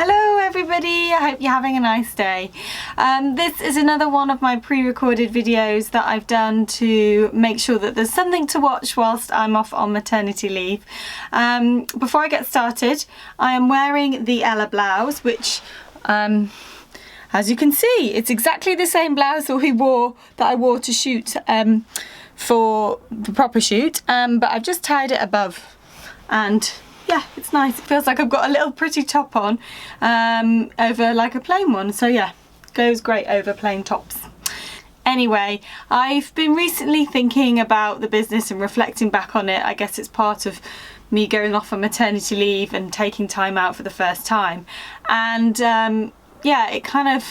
Hello everybody, I hope you're having a nice day. This is another one of my pre-recorded videos that I've done to make sure that there's something to watch whilst I'm off on maternity leave. Before I get started, I am wearing the Ella Blouse, which as you can see, it's exactly the same blouse that I wore to shoot for the proper shoot, but I've just tied it above, and yeah, it's nice. It feels like I've got a little pretty top on over like a plain one, so yeah, goes great over plain tops. Anyway, I've been recently thinking about the business and reflecting back on it. I guess it's part of me going off on maternity leave and taking time out for the first time, and yeah, it kind of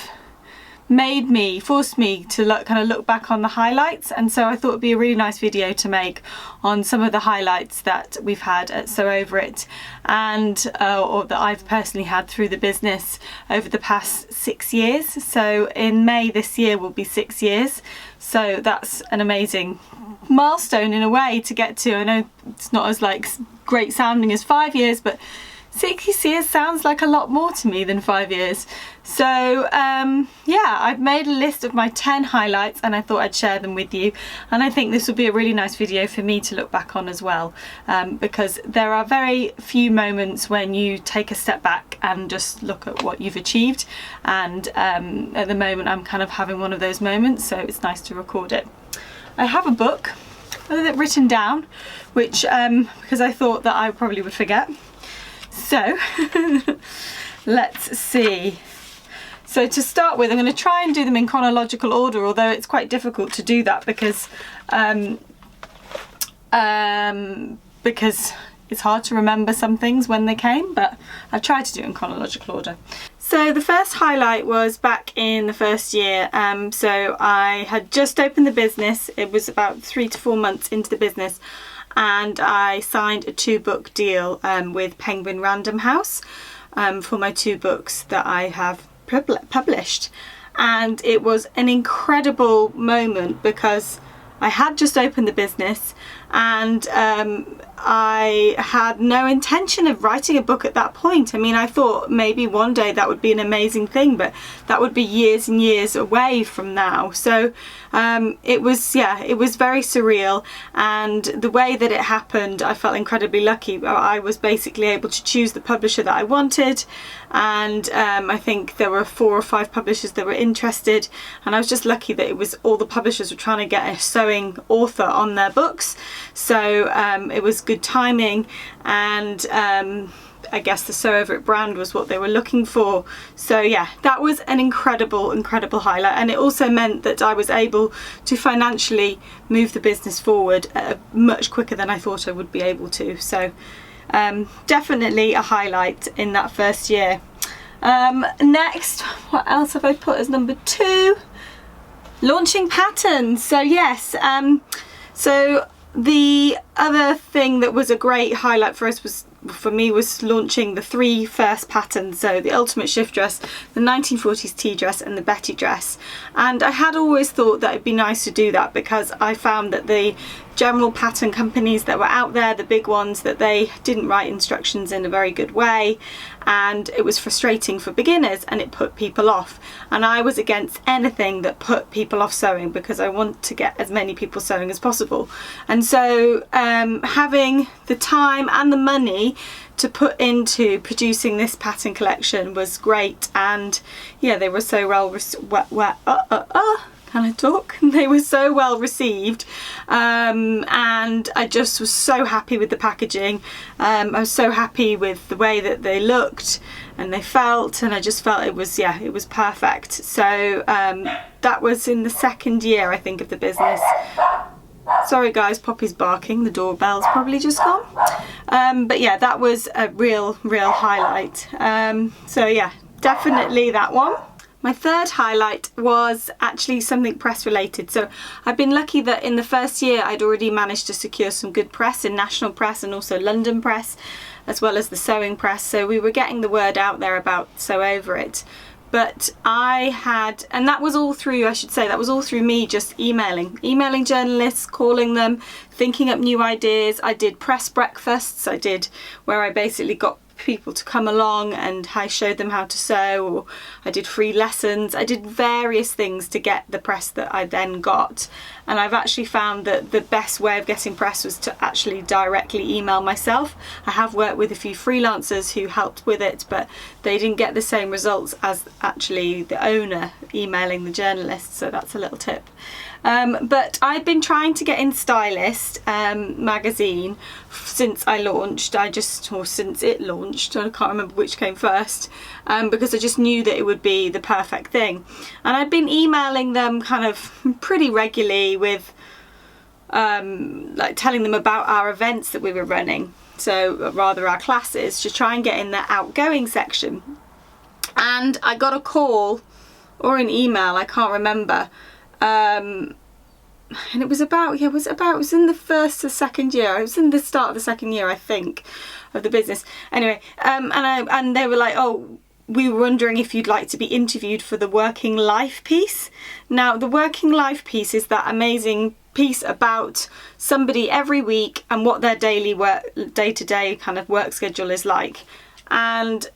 forced me to look back on the highlights, and so I thought it'd be a really nice video to make on some of the highlights that we've had at So Over It, and or that I've personally had through the business over the past 6 years. So in May this year will be 6 years, so that's an amazing milestone in a way to get to. I know it's not as like great sounding as 5 years, but 6 years sounds like a lot more to me than 5 years. So yeah, I've made a list of my 10 highlights and I thought I'd share them with you, and I think this will be a really nice video for me to look back on as well, because there are very few moments when you take a step back and just look at what you've achieved, and at the moment I'm kind of having one of those moments, so it's nice to record it. I have a book with it written down, which because I thought that I probably would forget. So let's see. So to start with, I'm going to try and do them in chronological order, although it's quite difficult to do that because it's hard to remember some things when they came, but I've tried to do it in chronological order. So the first highlight was back in the first year. So I had just opened the business. It was about 3 to 4 months into the business, and I signed a 2-book deal with Penguin Random House for my 2 books that I have published, and it was an incredible moment because I had just opened the business, and I had no intention of writing a book at that point. I mean, I thought maybe one day that would be an amazing thing, but that would be years and years away from now. So it was very surreal, and the way that it happened, I felt incredibly lucky. I was basically able to choose the publisher that I wanted, and I think there were 4 or 5 publishers that were interested, and I was just lucky that it was all the publishers were trying to get a sewing author on their books. So it was good timing, and I guess the So Over It brand was what they were looking for. So yeah, that was an incredible highlight, and it also meant that I was able to financially move the business forward much quicker than I thought I would be able to. So definitely a highlight in that first year. Next, what else have I put as number 2? Launching patterns. So yes, so the other thing that was a great highlight for us was launching the 3 first patterns. So the Ultimate Shift Dress, the 1940s Tea Dress, and the Betty Dress. And I had always thought that it'd be nice to do that because I found that the general pattern companies that were out there, the big ones, that they didn't write instructions in a very good way, and it was frustrating for beginners and it put people off. And I was against anything that put people off sewing because I want to get as many people sewing as possible. And so having the time and the money to put into producing this pattern collection was great, and yeah, they were so can I talk? They were so well received, and I just was so happy with the packaging. I was so happy with the way that they looked and they felt, and I just felt it was perfect. So that was in the 2nd year, I think, of the business. Sorry guys, Poppy's barking, the doorbell's probably just gone. But yeah, that was a real highlight. So yeah, definitely that one. My third highlight was actually something press related. So I've been lucky that in the first year I'd already managed to secure some good press in national press and also London press, as well as the sewing press. So we were getting the word out there about So Over It. But I had, and that was all through, I should say, that was all through me just emailing journalists, calling them, thinking up new ideas. I did press breakfasts, where I basically got people to come along and I showed them how to sew, or I did free lessons. I did various things to get the press that I then got. And I've actually found that the best way of getting press was to actually directly email myself. I have worked with a few freelancers who helped with it, but they didn't get the same results as actually the owner emailing the journalist, so that's a little tip. But I've been trying to get in Stylist magazine since I launched. Since it launched, I can't remember which came first, because I just knew that it would be the perfect thing. And I've been emailing them kind of pretty regularly with like telling them about our events that we were running, so rather our classes, to try and get in the outgoing section. And I got a call or an email, I can't remember, and it was about, it was in the first or second year, it was in the start of the second year, I think, of the business. Anyway, and they were like, oh, we were wondering if you'd like to be interviewed for the working life piece. Now, the working life piece is that amazing piece about somebody every week and what their daily work, day-to-day kind of work schedule is like. And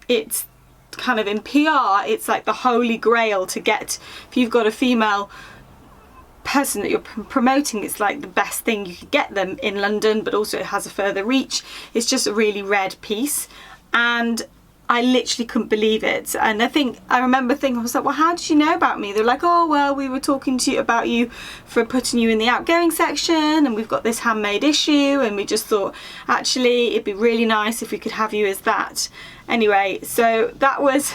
it's kind of in PR, it's like the holy grail to get. If you've got a female person that you're promoting, it's like the best thing you could get them in London, but also it has a further reach. It's just a really read piece, and I literally couldn't believe it. And I remember thinking, I was like, well, how did you know about me? They're like, oh, well, we were talking to you about you for putting you in the outgoing section, and we've got this handmade issue, and we just thought actually it'd be really nice if we could have you as that. Anyway, so that was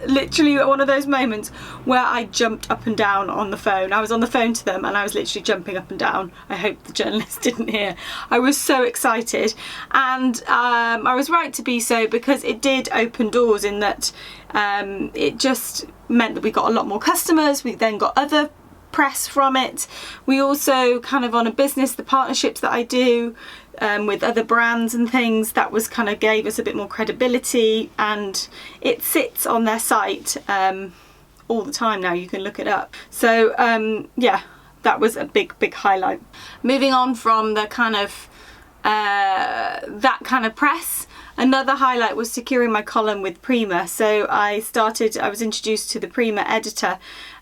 literally one of those moments where I jumped up and down on the phone. I was on the phone to them and I was literally jumping up and down. I hope the journalist didn't hear. I was so excited, and I was right to be so, because it did open doors in that it just meant that we got a lot more customers. We then got other press from it. We also kind of, on a business, the partnerships that I do with other brands and things, that was kind of gave us a bit more credibility, and it sits on their site all the time now. You can look it up. So yeah, that was a big highlight. Moving on from the kind of that kind of press, another highlight was securing my column with Prima. So I was introduced to the Prima editor,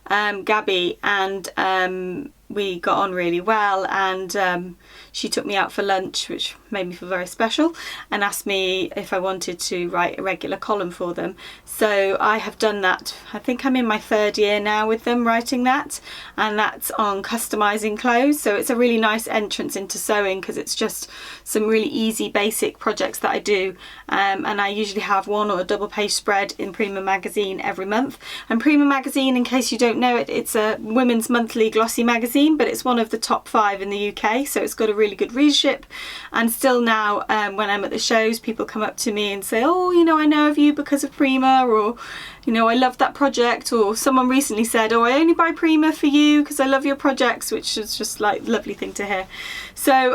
Gabby, and we got on really well, and she took me out for lunch, which made me feel very special, and asked me if I wanted to write a regular column for them. So I have done that. I think I'm in my third year now with them writing that, and that's on customizing clothes. So it's a really nice entrance into sewing, because it's just some really easy basic projects that I do, and I usually have one or a double page spread in Prima magazine every month. And Prima magazine, in case you don't know it, it's a women's monthly glossy magazine, but it's one of the top 5 in the UK, so it's got a really good readership. And still now, when I'm at the shows, people come up to me and say, oh, you know, I know of you because of Prima, or, you know, I love that project. Or someone recently said, oh, I only buy Prima for you because I love your projects, which is just like a lovely thing to hear. So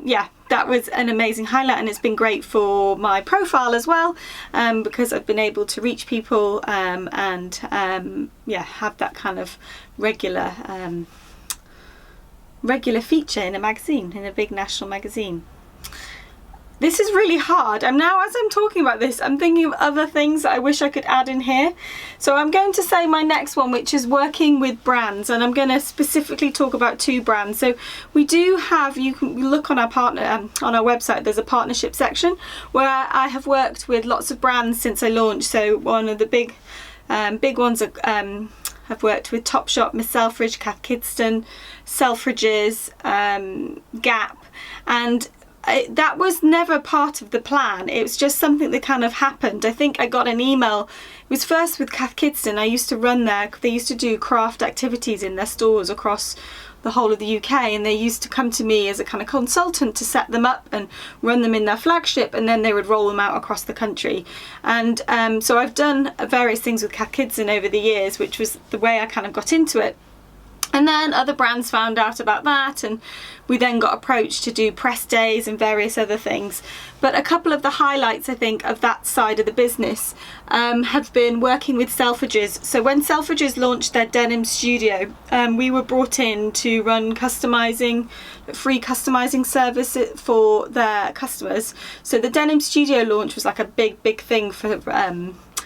yeah, that was an amazing highlight, and it's been great for my profile as well, because I've been able to reach people and yeah, have that kind of regular feature in a magazine, in a big national magazine. This is really hard. As I'm talking about this, I'm thinking of other things that I wish I could add in here. So I'm going to say my next one, which is working with brands, and I'm going to specifically talk about 2 brands. So we do have, you can look on our on our website, there's a partnership section where I have worked with lots of brands since I launched. So one of the big ones are, I've worked with Topshop, Miss Selfridge, Cath Kidston, Selfridges, Gap, and that was never part of the plan. It was just something that kind of happened. I think I got an email. It was first with Cath Kidston. I used to run there. They used to do craft activities in their stores across the whole of the UK, and they used to come to me as a kind of consultant to set them up and run them in their flagship, and then they would roll them out across the country. And so I've done various things with Cath Kidston over the years, which was the way I kind of got into it. And then other brands found out about that, and we then got approached to do press days and various other things. But a couple of the highlights, I think, of that side of the business have been working with Selfridges. So when Selfridges launched their denim studio, we were brought in to run free customizing service for their customers. So the denim studio launch was like a big thing for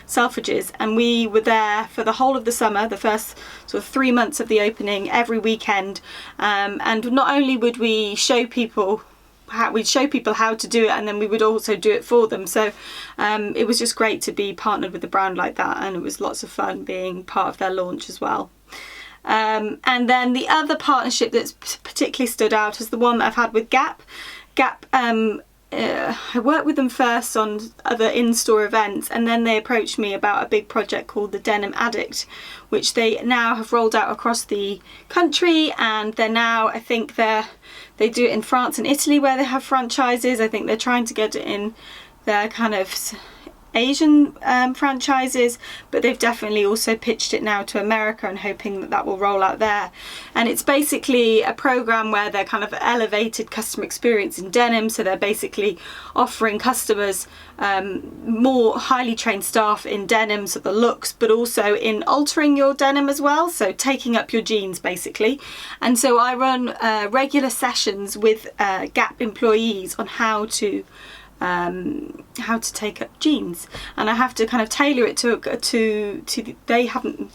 Selfridges, and we were there for the whole of the summer, the first sort of 3 months of the opening, every weekend, and not only would we show people how to do it, and then we would also do it for them. So it was just great to be partnered with a brand like that, and it was lots of fun being part of their launch as well. And then the other partnership that's particularly stood out is the one that I've had with Gap. I worked with them first on other in-store events, and then they approached me about a big project called the Denim Addict, which they now have rolled out across the country, and they're now, I think they do it in France and Italy where they have franchises. I think they're trying to get it in their kind of Asian franchises, but they've definitely also pitched it now to America and hoping that will roll out there. And it's basically a program where they're kind of elevated customer experience in denim, so they're basically offering customers more highly trained staff in denim, so the looks, but also in altering your denim as well, so taking up your jeans basically. And so I run regular sessions with Gap employees on how to take up jeans, and I have to kind of tailor it to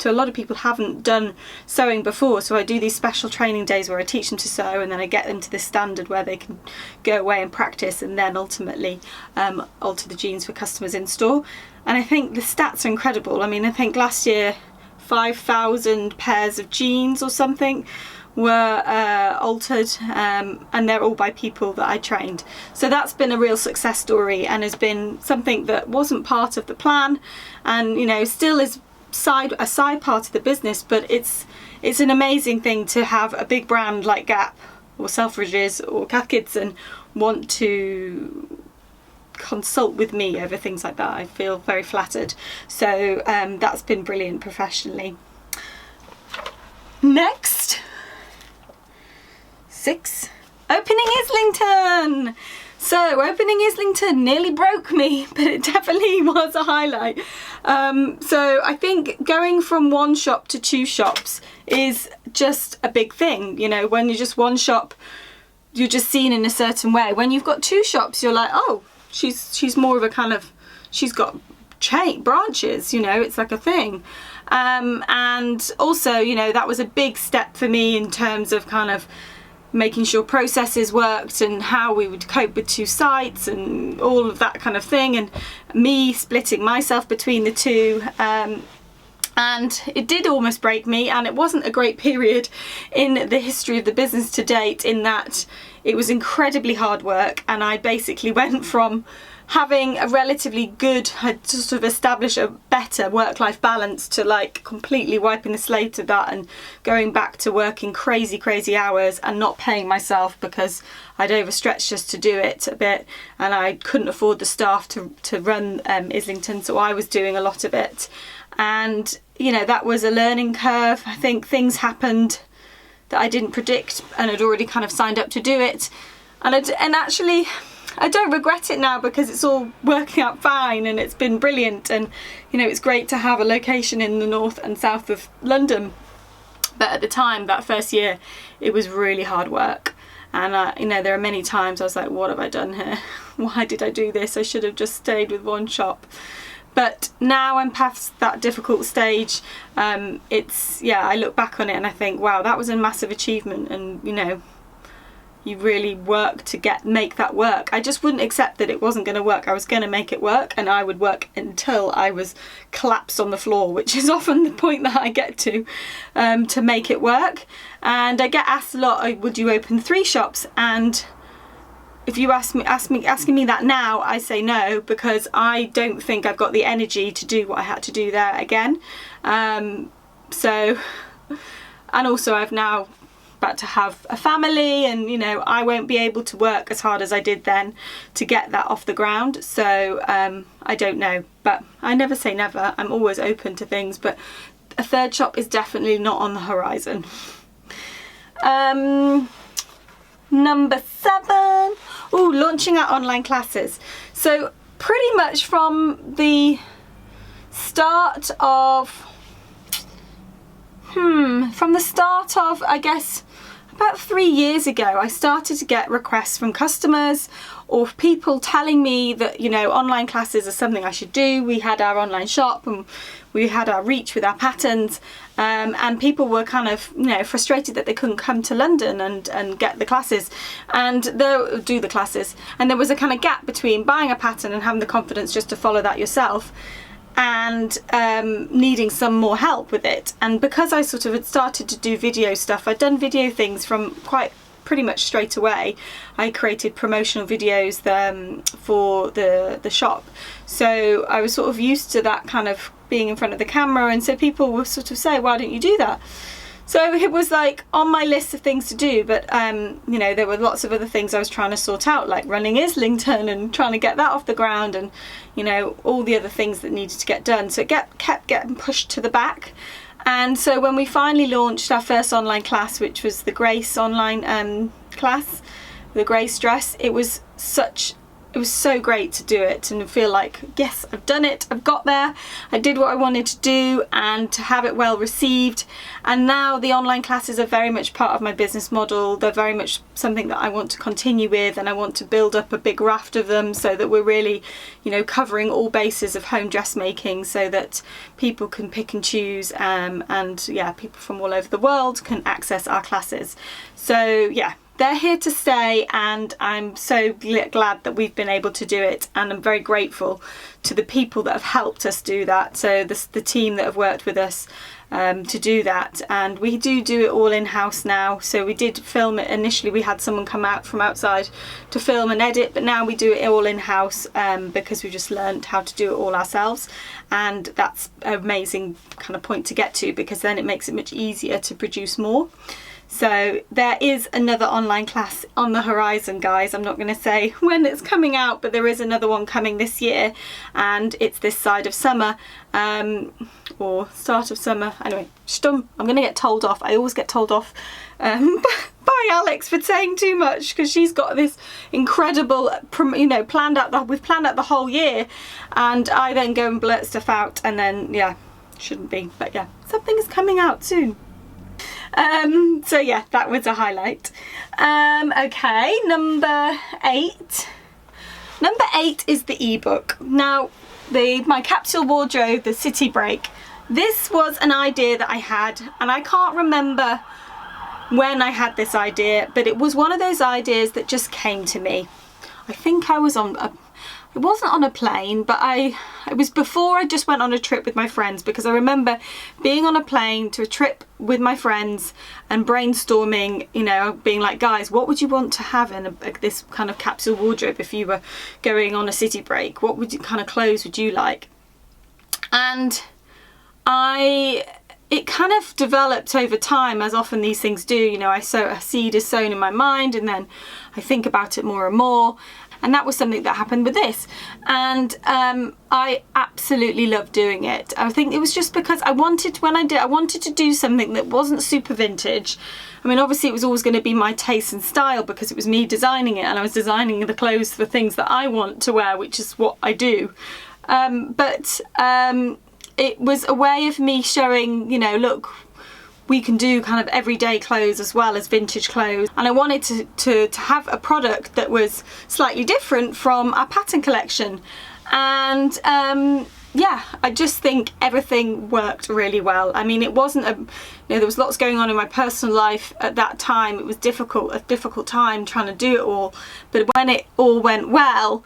a lot of people haven't done sewing before, so I do these special training days where I teach them to sew, and then I get them to this standard where they can go away and practice, and then ultimately alter the jeans for customers in store. And I think the stats are incredible. I mean, I think last year 5,000 pairs of jeans or something were altered, and they're all by people that I trained. So that's been a real success story, and has been something that wasn't part of the plan, and still is a side part of the business, but it's an amazing thing to have a big brand like Gap or Selfridges or Cath Kidston want to consult with me over things like that. I feel very flattered. So that's been brilliant professionally. Next, 6, opening Islington. So opening Islington nearly broke me, but it definitely was a highlight. So I think going from one shop to 2 shops is just a big thing. When you're just one shop, you're just seen in a certain way. When you've got 2 shops, you're like, oh, she's more of a kind of, she's got branches, it's like a thing. And also, that was a big step for me in terms of kind of making sure processes worked and how we would cope with 2 sites and all of that kind of thing, and me splitting myself between the 2. And it did almost break me, and it wasn't a great period in the history of the business to date, in that it was incredibly hard work, and I basically went from having a relatively good, had to sort of establish a better work-life balance, to like completely wiping the slate of that and going back to working crazy hours and not paying myself because I'd overstretched just to do it a bit, and I couldn't afford the staff to run Islington, so I was doing a lot of it. And that was a learning curve. I think things happened that I didn't predict, and I'd already kind of signed up to do it, and actually I don't regret it now because it's all working out fine and it's been brilliant, and it's great to have a location in the north and south of London. But at the time, that first year, it was really hard work, and there are many times I was like, what have I done here? Why did I do this? I should have just stayed with one shop. But now I'm past that difficult stage. I look back on it and I think, wow, that was a massive achievement, and you really work to make that work. I just wouldn't accept that it wasn't going to work. I was going to make it work, and I would work until I was collapsed on the floor, which is often the point that I get to make it work. And I get asked a lot, would you open 3 shops? And if you asking me that now, I say no, because I don't think I've got the energy to do what I had to do there again. And also I've now about to have a family, and I won't be able to work as hard as I did then to get that off the ground. So I don't know, but I never say never. I'm always open to things, but a 3rd shop is definitely not on the horizon. Number 7, launching our online classes. So pretty much from the start of, I guess, about 3 years ago, I started to get requests from customers or people telling me that, you know, online classes are something I should do. We had our online shop and we had our reach with our patterns, and people were kind of, you know, frustrated that they couldn't come to London and get the classes and do the classes. And there was a kind of gap between buying a pattern and having the confidence just to follow that yourself and needing some more help with it. And because I sort of had started to do video stuff, I'd done video things from pretty much straight away. I created promotional videos for the shop, so I was sort of used to that kind of being in front of the camera, and so people would sort of say, why don't you do that? So it was like on my list of things to do, but you know, there were lots of other things I was trying to sort out, like running Islington and trying to get that off the ground, and you know, all the other things that needed to get done. So it kept getting pushed to the back. And so when we finally launched our first online class, which was the Grace online class, the Grace dress, it was so great to do it and feel like, yes, I've done it, I've got there, I did what I wanted to do, and to have it well received. And now the online classes are very much part of my business model. They're very much something that I want to continue with, and I want to build up a big raft of them so that we're really, you know, covering all bases of home dressmaking, so that people can pick and choose, and yeah, people from all over the world can access our classes. So yeah, they're here to stay, and I'm so glad that we've been able to do it, and I'm very grateful to the people that have helped us do that. So the team that have worked with us to do that, and we do it all in-house now. So we did film it initially, we had someone come out from outside to film and edit, but now we do it all in-house because we just learned how to do it all ourselves, and that's an amazing kind of point to get to, because then it makes it much easier to produce more. So there is another online class on the horizon, guys. I'm not going to say when it's coming out, but there is another one coming this year, and it's this side of summer, or start of summer. Anyway, I'm going to get told off. I always get told off by Alex for saying too much, because she's got this incredible, you know, we've planned out the whole year, and I then go and blurt stuff out, and then yeah, shouldn't be, but yeah, something is coming out soon. So yeah, that was a highlight. Okay, number 8. Number 8 is the ebook. Now, my Capsule Wardrobe, the City Break. This was an idea that I had, and I can't remember when I had this idea, but it was one of those ideas that just came to me. I think I was it wasn't on a plane, but it was before I just went on a trip with my friends, because I remember being on a plane to a trip with my friends and brainstorming, you know, being like, guys, what would you want to have in this kind of capsule wardrobe if you were going on a city break? What kind of clothes would you like? And it kind of developed over time, as often these things do. You know, a seed is sown in my mind, and then I think about it more and more. And that was something that happened with this, and I absolutely loved doing it. I think it was just because I wanted to do something that wasn't super vintage. I mean, obviously it was always going to be my taste and style, because it was me designing it, and I was designing the clothes for things that I want to wear, which is what I do. But it was a way of me showing, you know, look, we can do kind of everyday clothes as well as vintage clothes, and I wanted to have a product that was slightly different from our pattern collection. And yeah, I just think everything worked really well. I mean, it wasn't you know, there was lots going on in my personal life at that time. It was a difficult time trying to do it all, but when it all went well,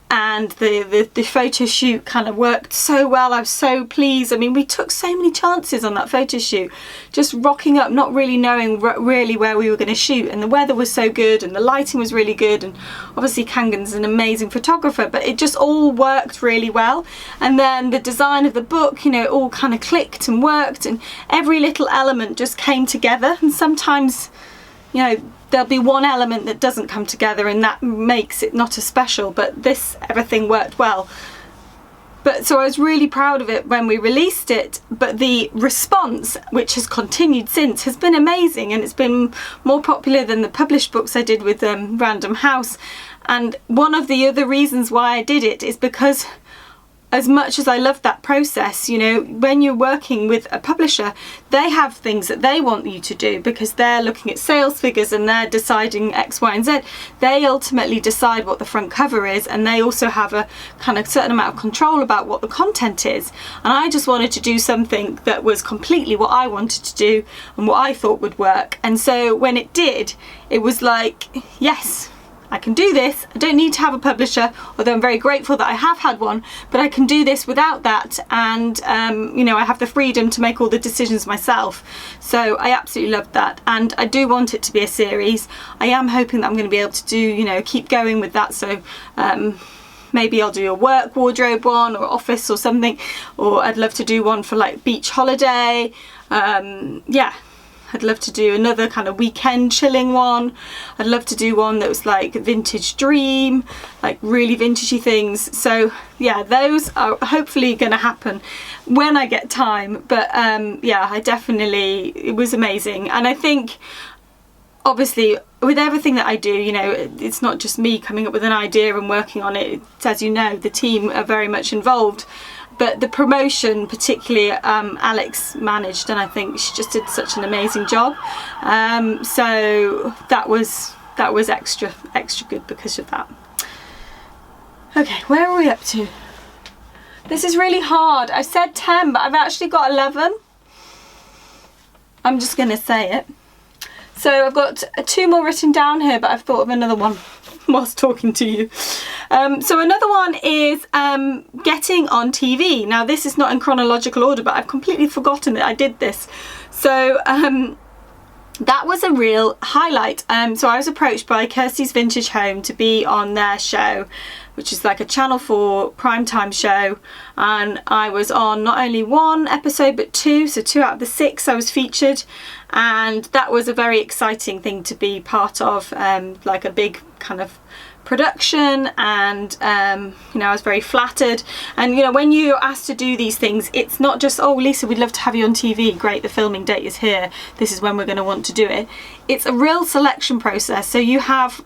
and the photo shoot kind of worked so well, I was so pleased. I mean, we took so many chances on that photo shoot, just rocking up, not really knowing really where we were going to shoot, and the weather was so good and the lighting was really good, and obviously Kangan's an amazing photographer, but it just all worked really well. And then the design of the book, you know, it all kind of clicked and worked, and every little element just came together. And sometimes, you know, there'll be one element that doesn't come together, and that makes it not as special, but everything worked well. But so I was really proud of it when we released it, but the response, which has continued since, has been amazing, and it's been more popular than the published books I did with Random House. And one of the other reasons why I did it is because, as much as I love that process, you know, when you're working with a publisher, they have things that they want you to do because they're looking at sales figures and they're deciding X, Y, and Z. They ultimately decide what the front cover is, and they also have a kind of certain amount of control about what the content is. And I just wanted to do something that was completely what I wanted to do and what I thought would work. And so when it did, it was like, yes, I can do this. I don't need to have a publisher, although I'm very grateful that I have had one, but I can do this without that, and you know, I have the freedom to make all the decisions myself. So I absolutely loved that, and I do want it to be a series. I am hoping that I'm going to be able to do, you know, keep going with that. So maybe I'll do a work wardrobe one, or office or something, or I'd love to do one for like beach holiday. Yeah, I'd love to do another kind of weekend chilling one. I'd love to do one that was like vintage dream, like really vintagey things. So yeah, those are hopefully going to happen when I get time. But yeah, it was amazing. And I think, obviously, with everything that I do, you know, it's not just me coming up with an idea and working on it. It's, as you know, the team are very much involved. But the promotion, particularly, Alex managed, and I think she just did such an amazing job. So that was extra good because of that. Okay, where are we up to? This is really hard. I said 10, but I've actually got 11. I'm just going to say it. So I've got 2 more written down here, but I've thought of another one whilst talking to you. So another one is getting on TV. Now, this is not in chronological order, but I've completely forgotten that I did this. So that was a real highlight. So I was approached by Kirsty's Vintage Home to be on their show, which is like a Channel 4 primetime show, and I was on not only 1 episode but 2, so 2 out of the 6 I was featured, and that was a very exciting thing to be part of, like a big kind of production. And you know, I was very flattered. And you know, when you're asked to do these things, it's not just, oh Lisa, we'd love to have you on TV, great, the filming date is here, this is when we're going to want to do it. It's a real selection process. So you have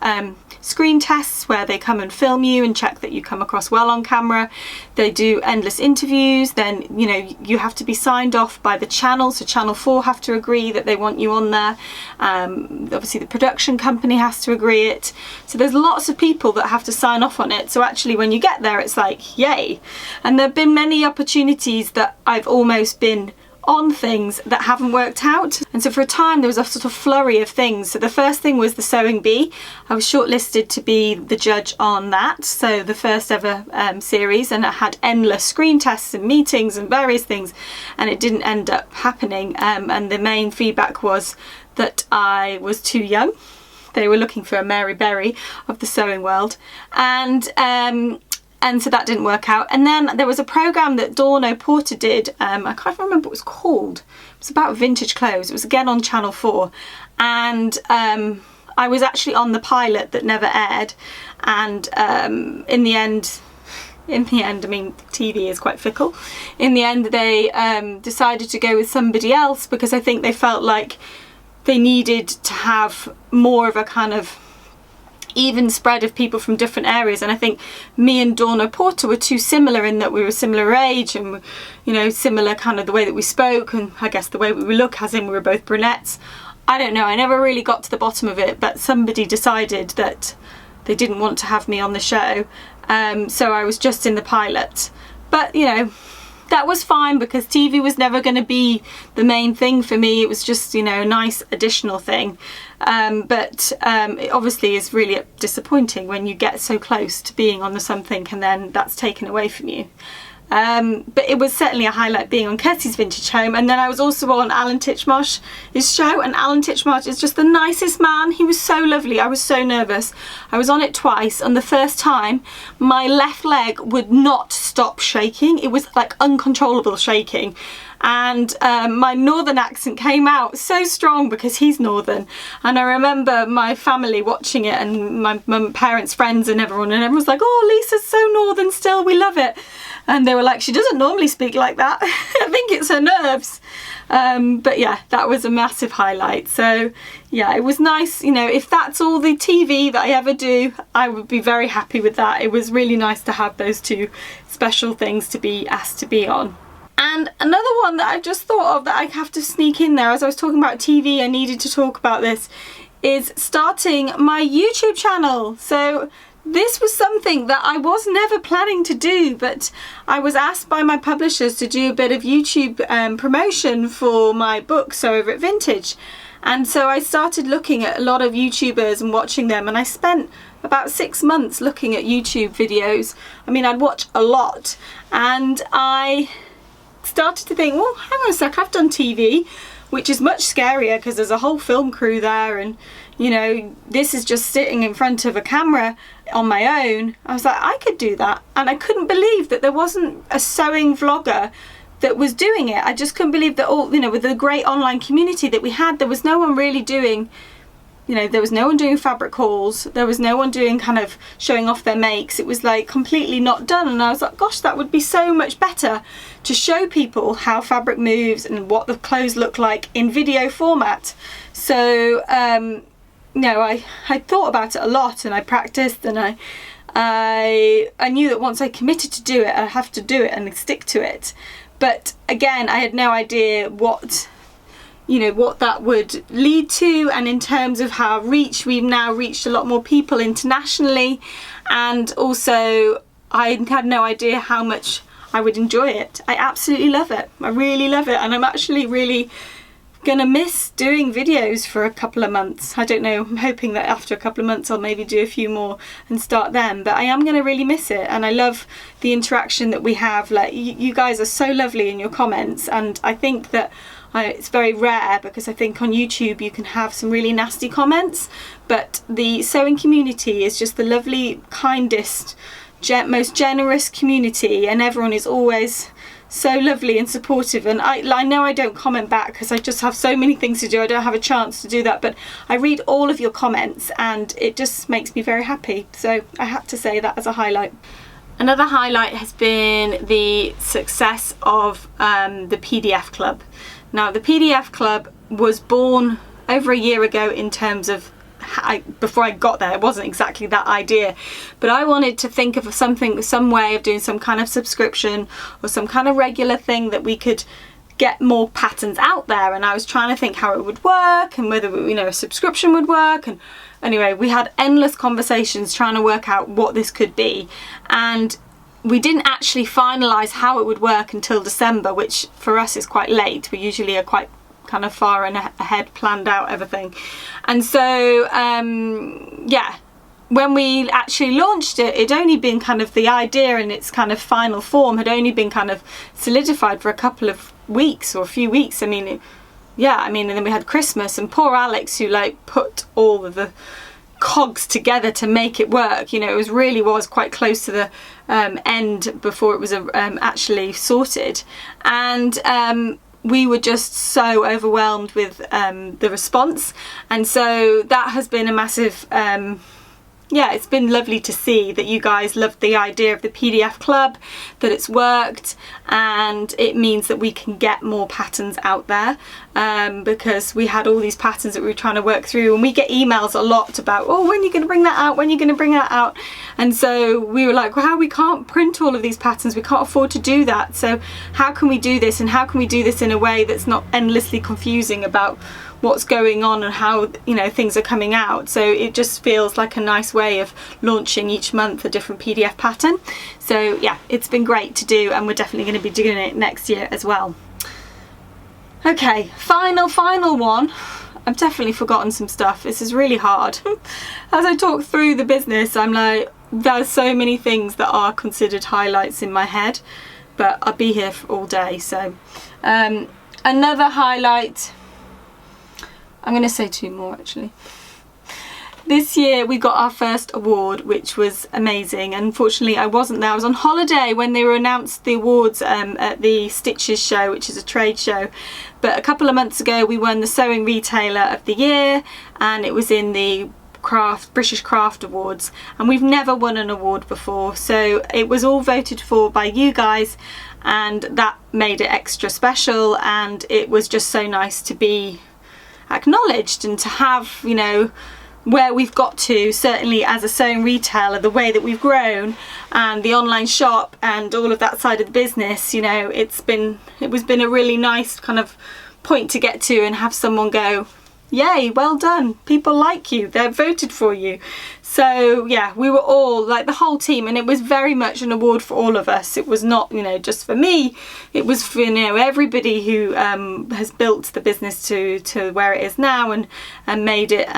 screen tests where they come and film you and check that you come across well on camera. They do endless interviews. Then, you know, you have to be signed off by the channel, so Channel 4 have to agree that they want you on there. Obviously the production company has to agree it. So there's lots of people that have to sign off on it. So actually when you get there, it's like, yay. And there have been many opportunities that I've almost been on things that haven't worked out, and so for a time there was a sort of flurry of things. So the first thing was the Sewing Bee. I was shortlisted to be the judge on that, so the first ever series, and I had endless screen tests and meetings and various things, and it didn't end up happening. And the main feedback was that I was too young. They were looking for a Mary Berry of the sewing world, and so that didn't work out. And then there was a programme that Dawn O'Porter did, I can't remember what it was called. It was about vintage clothes. It was again on Channel 4. And I was actually on the pilot that never aired. And in the end, I mean, TV is quite fickle. In the end, they decided to go with somebody else because I think they felt like they needed to have more of a kind of even spread of people from different areas. And I think me and Dawn O'Porter were too similar in that we were similar age, and you know, similar kind of the way that we spoke, and I guess the way we look, as in we were both brunettes. I don't know, I never really got to the bottom of it, but somebody decided that they didn't want to have me on the show, so I was just in the pilot. But you know, that was fine because TV was never going to be the main thing for me. It was just, you know, a nice additional thing. But it obviously is really disappointing when you get so close to being on something and then that's taken away from you. But it was certainly a highlight being on Kirsty's Vintage Home. And then I was also on Alan Titchmarsh's show, and Alan Titchmarsh is just the nicest man. He was so lovely. I was so nervous. I was on it twice, and the first time my left leg would not stop shaking. It was like uncontrollable shaking. And my northern accent came out so strong because he's northern, and I remember my family watching it, and my parents' friends and everyone was like, oh, Lisa's so northern still, we love it. and they were like, she doesn't normally speak like that. I think it's her nerves. But yeah, that was a massive highlight. So yeah, it was nice, you know, if that's all the TV that I ever do, I would be very happy with that. It was really nice to have those two special things to be asked to be on. And another one that I just thought of that I have to sneak in there, as I was talking about TV, I needed to talk about this, is starting my YouTube channel. So this was something that I was never planning to do, but I was asked by my publishers to do a bit of YouTube promotion for my book, So Over It Vintage. And so I started looking at a lot of YouTubers and watching them, and I spent about 6 months looking at YouTube videos. I mean, I'd watch a lot, and I started to think, well, hang on a sec, I've done TV, which is much scarier because there's a whole film crew there, and you know, this is just sitting in front of a camera on my own. I was like, I could do that, and I couldn't believe that there wasn't a sewing vlogger that was doing it. I just couldn't believe that all, you know, with the great online community that we had, there was no one really doing, you know, there was no one doing fabric hauls, there was no one doing kind of showing off their makes. It was like completely not done, and I was like, gosh, that would be so much better to show people how fabric moves and what the clothes look like in video format. So you know, I thought about it a lot, and I practiced, and I knew that once I committed to do it, I'd have to do it and stick to it. But again, I had no idea what, you know, what that would lead to, and in terms of how we've now reached a lot more people internationally, and also I had no idea how much I would enjoy it. I absolutely love it. I really love it, and I'm actually really gonna miss doing videos for a couple of months. I don't know, I'm hoping that after a couple of months I'll maybe do a few more and start them, but I am gonna really miss it, and I love the interaction that we have. Like, you guys are so lovely in your comments, and I think that it's very rare, because I think on YouTube you can have some really nasty comments, but the sewing community is just the lovely, kindest, most generous community, and everyone is always so lovely and supportive. And I know I don't comment back because I just have so many things to do, I don't have a chance to do that, but I read all of your comments and it just makes me very happy. So I had to say that as a highlight. Another highlight has been the success of the PDF Club. Now, the PDF Club was born over a year ago in terms of before I got there. It wasn't exactly that idea, but I wanted to think of some way of doing some kind of subscription or some kind of regular thing that we could get more patterns out there, and I was trying to think how it would work and whether, you know, a subscription would work. And anyway, we had endless conversations trying to work out what this could be, and we didn't actually finalize how it would work until December, which for us is quite late. We usually are quite kind of far ahead, planned out everything. And so yeah, when we actually launched it, it'd only been kind of the idea in its kind of final form had only been kind of solidified for a couple of weeks or a few weeks. I mean, and then we had Christmas, and poor Alex, who like put all of the cogs together to make it work. You know, it was quite close to the end before it was actually sorted, and we were just so overwhelmed with the response, and so that has been a massive yeah, it's been lovely to see that you guys loved the idea of the PDF Club, that it's worked, and it means that we can get more patterns out there, because we had all these patterns that we were trying to work through, and we get emails a lot about, oh, when are you going to bring that out, when are you going to bring that out? And so we were like, well, we can't print all of these patterns, we can't afford to do that, so how can we do this, and how can we do this in a way that's not endlessly confusing about what's going on and how, you know, things are coming out. So it just feels like a nice way of launching each month a different PDF pattern. So yeah, it's been great to do, and we're definitely going to be doing it next year as well. Okay, final one. I've definitely forgotten some stuff. This is really hard. As I talk through the business, I'm like, there's so many things that are considered highlights in my head, but I'll be here for all day. So another highlight, I'm going to say two more actually. This year we got our first award, which was amazing. Unfortunately I wasn't there. I was on holiday when they were announced the awards at the Stitches show, which is a trade show. But a couple of months ago we won the Sewing Retailer of the Year, and it was in the British Craft Awards, and we've never won an award before, so it was all voted for by you guys, and that made it extra special, and it was just so nice to be acknowledged and to have, you know, where we've got to, certainly as a sewing retailer, the way that we've grown and the online shop and all of that side of the business. You know, it's been a really nice kind of point to get to and have someone go, yay, well done, people like you, they've voted for you. So yeah, we were all, like, the whole team, and it was very much an award for all of us. It was not, you know, just for me, it was for, you know, everybody who has built the business to where it is now, and made it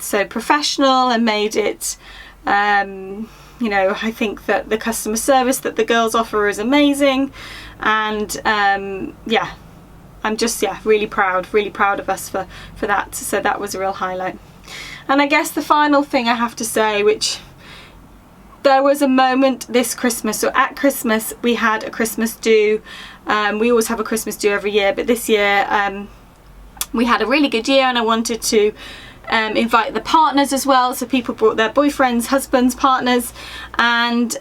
so professional, and made it you know, I think that the customer service that the girls offer is amazing, and yeah, I'm just, yeah, really proud of us for that. So that was a real highlight. And I guess the final thing I have to say, which there was a moment this Christmas, so at Christmas we had a Christmas do. We always have a Christmas do every year, but this year we had a really good year, and I wanted to invite the partners as well, so people brought their boyfriends, husbands, partners, and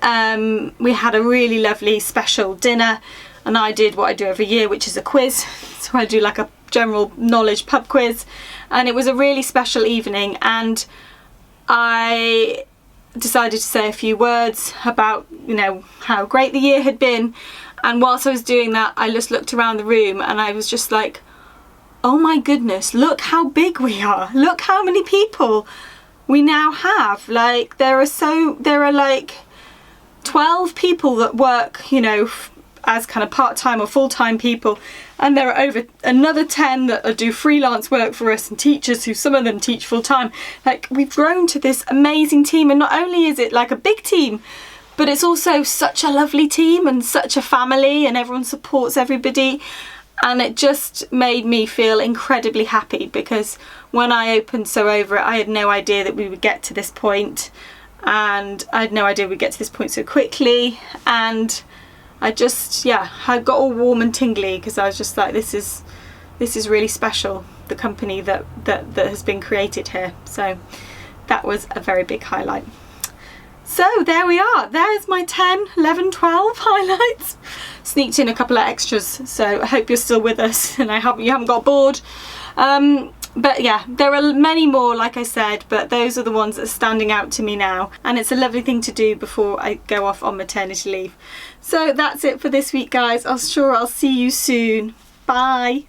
we had a really lovely special dinner. And I did what I do every year, which is a quiz. So I do like a general knowledge pub quiz, and it was a really special evening, and I decided to say a few words about, you know, how great the year had been. And whilst I was doing that, I just looked around the room and I was just like, oh my goodness, look how big we are, look how many people we now have. Like, there are like 12 people that work, you know, as kind of part-time or full-time people, and there are over another 10 that do freelance work for us, and teachers who, some of them teach full-time. Like, we've grown to this amazing team, and not only is it like a big team, but it's also such a lovely team and such a family, and everyone supports everybody. And it just made me feel incredibly happy, because when I opened Sew Over It, I had no idea that we would get to this point, and I had no idea we'd get to this point so quickly. And I just, yeah, I got all warm and tingly, because I was just like, this is really special, the company that has been created here. So that was a very big highlight. So there we are, there's my 10, 11, 12 highlights. Sneaked in a couple of extras, so I hope you're still with us, and I hope you haven't got bored. But yeah, there are many more, like I said, but those are the ones that are standing out to me now, and it's a lovely thing to do before I go off on maternity leave. So that's it for this week, guys. I'm sure I'll see you soon. Bye.